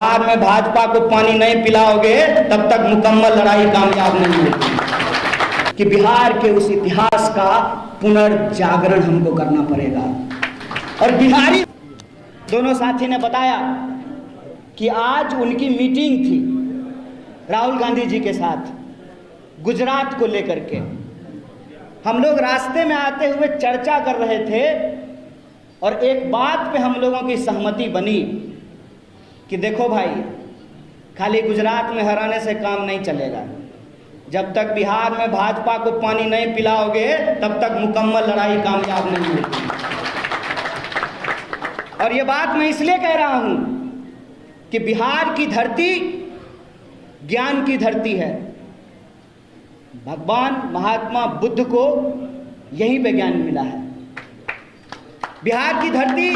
बिहार में भाजपा को पानी नहीं पिलाओगे तब तक मुकम्मल लड़ाई कामयाब नहीं होगी। कि बिहार के उस इतिहास का पुनर्जागरण हमको करना पड़ेगा। और बिहारी दोनों साथी ने बताया कि आज उनकी मीटिंग थी राहुल गांधी जी के साथ गुजरात को लेकर के। हम लोग रास्ते में आते हुए चर्चा कर रहे थे और एक बात पे हम लोगों की सहमति बनी कि देखो भाई, खाली गुजरात में हराने से काम नहीं चलेगा। जब तक बिहार में भाजपा को पानी नहीं पिलाओगे तब तक मुकम्मल लड़ाई कामयाब नहीं होगी। और ये बात मैं इसलिए कह रहा हूं कि बिहार की धरती ज्ञान की धरती है। भगवान महात्मा बुद्ध को यहीं पे ज्ञान मिला है। बिहार की धरती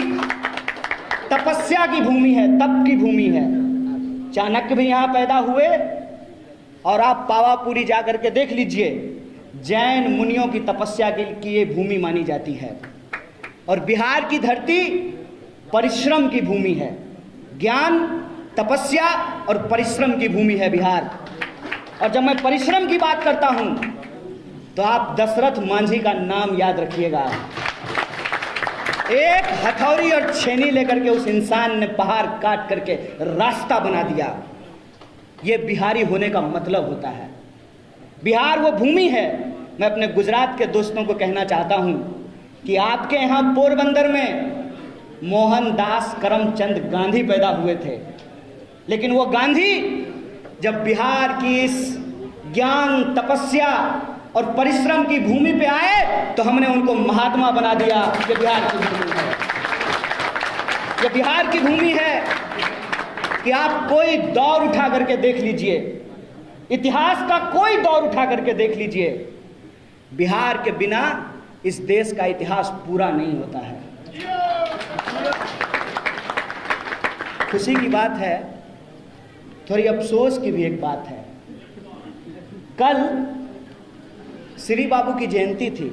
तपस्या की भूमि है, तप की भूमि है। चाणक्य भी यहाँ पैदा हुए और आप पावापुरी जाकर के देख लीजिए, जैन मुनियों की तपस्या की ये भूमि मानी जाती है। और बिहार की धरती परिश्रम की भूमि है। ज्ञान, तपस्या और परिश्रम की भूमि है बिहार। और जब मैं परिश्रम की बात करता हूं तो आप दशरथ मांझी का नाम याद रखिएगा। एक हथौड़ी और छेनी लेकर के उस इंसान ने पहाड़ काट करके रास्ता बना दिया। यह बिहारी होने का मतलब होता है। बिहार वो भूमि है। मैं अपने गुजरात के दोस्तों को कहना चाहता हूं कि आपके यहां पोरबंदर में मोहनदास करमचंद गांधी पैदा हुए थे, लेकिन वो गांधी जब बिहार की इस ज्ञान, तपस्या और परिश्रम की भूमि पे आए तो हमने उनको महात्मा बना दिया। ये बिहार की भूमि है। ये बिहार की भूमि है कि आप कोई दौर उठा करके देख लीजिए, इतिहास का कोई दौर उठा करके देख लीजिए, बिहार के बिना इस देश का इतिहास पूरा नहीं होता है। खुशी की बात है, थोड़ी अफसोस की भी एक बात है। कल श्री बाबू की जयंती थी।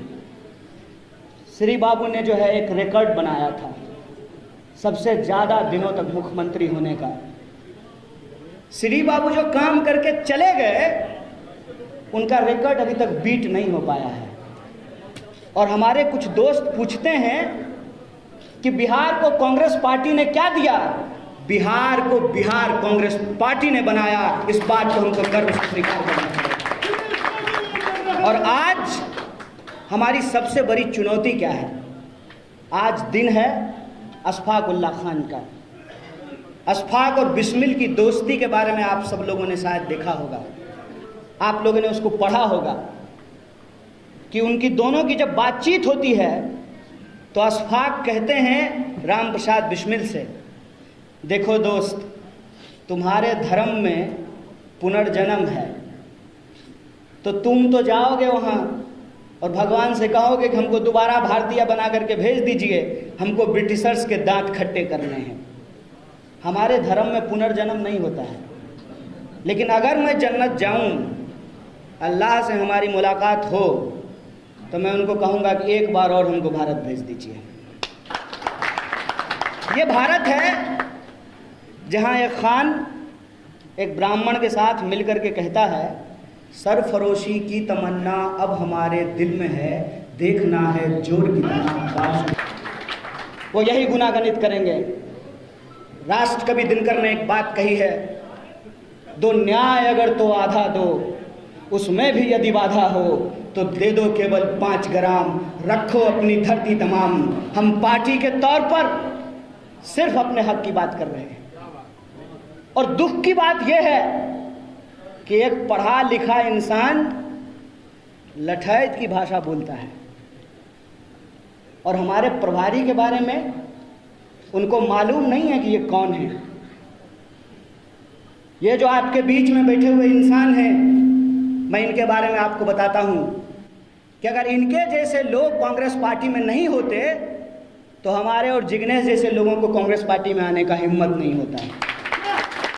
श्री बाबू ने जो है एक रिकॉर्ड बनाया था सबसे ज़्यादा दिनों तक मुख्यमंत्री होने का। श्री बाबू जो काम करके चले गए उनका रिकॉर्ड अभी तक बीट नहीं हो पाया है। और हमारे कुछ दोस्त पूछते हैं कि बिहार को कांग्रेस पार्टी ने क्या दिया। बिहार को बिहार कांग्रेस पार्टी ने बनाया। इस बात को हमको गर्व से स्वीकार करना चाहिए। और आज हमारी सबसे बड़ी चुनौती क्या है? आज दिन है अशफाक उल्लाह खान का। अशफाक और बिस्मिल की दोस्ती के बारे में आप सब लोगों ने शायद देखा होगा, आप लोगों ने उसको पढ़ा होगा कि उनकी दोनों की जब बातचीत होती है तो अशफाक कहते हैं राम प्रसाद बिस्मिल से, देखो दोस्त, तुम्हारे धर्म में पुनर्जन्म है तो तुम तो जाओगे वहाँ और भगवान से कहोगे कि हमको दोबारा भारतीय बना करके भेज दीजिए, हमको ब्रिटिशर्स के दांत खट्टे करने हैं। हमारे धर्म में पुनर्जन्म नहीं होता है। लेकिन अगर मैं जन्नत जाऊं, अल्लाह से हमारी मुलाकात हो, तो मैं उनको कहूँगा कि एक बार और हमको भारत भेज दीजिए। ये भारत है जहाँ एक खान एक ब्राह्मण के साथ मिलकर के कहता है, सरफरोशी की तमन्ना अब हमारे दिल में है, देखना है जोर कितना। वो यही गुनागनित करेंगे। राष्ट्र कवि दिनकर ने एक बात कही है, दो न्याय अगर तो आधा दो, उसमें भी यदि बाधा हो तो दे दो केवल 5 ग्राम, रखो अपनी धरती तमाम। हम पार्टी के तौर पर सिर्फ अपने हक की बात कर रहे हैं। और दुख की बात यह है कि एक पढ़ा लिखा इंसान लठैत की भाषा बोलता है और हमारे प्रभारी के बारे में उनको मालूम नहीं है कि ये कौन है। ये जो आपके बीच में बैठे हुए इंसान हैं, मैं इनके बारे में आपको बताता हूं कि अगर इनके जैसे लोग कांग्रेस पार्टी में नहीं होते तो हमारे और जिग्नेश जैसे लोगों को कांग्रेस पार्टी में आने का हिम्मत नहीं होता है।